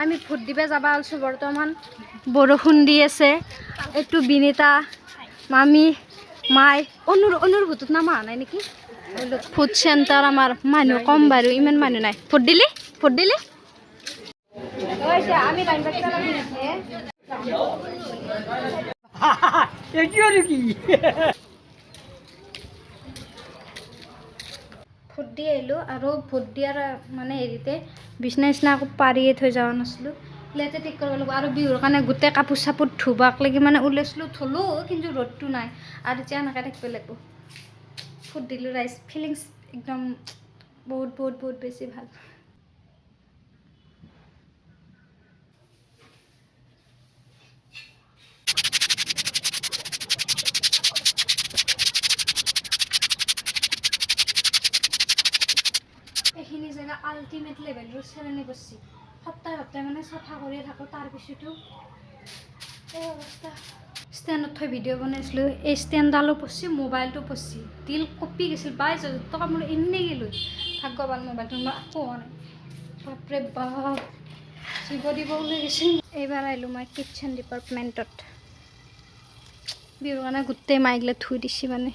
আমি ভোট দিবা যাবা আলছো বৰ্তমান বৰষুণ দি আছে এইটো বিনিতা মামি মাই অনুৰ ভোটত নামা নাই নেকি ফুড চেণ্টাৰ আমাৰ মানুহ কম বাৰু ইমান মানুহ নাই ভোট দিলি আমি ভোট দি আহিলোঁ আৰু ভোট দিয়াৰ মানে হেৰিতে বিচনা আকৌ পাৰিয়ে থৈ যোৱা নাছিলোঁ ইয়াতে ঠিক কৰিব লাগিব আৰু বিহুৰ কাৰণে গোটেই কাপোৰ চাপোৰ ধুবাক লাগি মানে ওলাইছিলোঁ ধুলোঁ কিন্তু ৰ'দটো নাই আৰু এতিয়া এনেকৈ থাকিব লাগিব ভোট দিলোঁ ৰাইজ ফিলিংছ একদম বহুত বেছি ভাল এইখিনি জেগা আল্টিমেট লেভেলৰ চেৰেনি কৰিছে সপ্তাহে মানে চাফা কৰিয়ে থাকোঁ তাৰপিছতো এই অৱস্থা ষ্টেণ্ডত থৈ ভিডিঅ' বনাইছিলোঁ এই ষ্টেণ্ডডালো পচি মোবাইলটো পচি দিল কপি গৈছিল 22,000 টকা মোৰ এনেই গেলোঁ ভাগ্যৱান মোবাইলটো মই আকৌ হোৱা নাই বাপৰে বাপ জীৱ দিব ওলাই গৈছে এইবাৰ আহিলোঁ মই কিটচেন ডিপাৰ্টমেণ্টত বিহুৰ কাৰণে গোটেই মাইগিলা ধুই দিছে মানে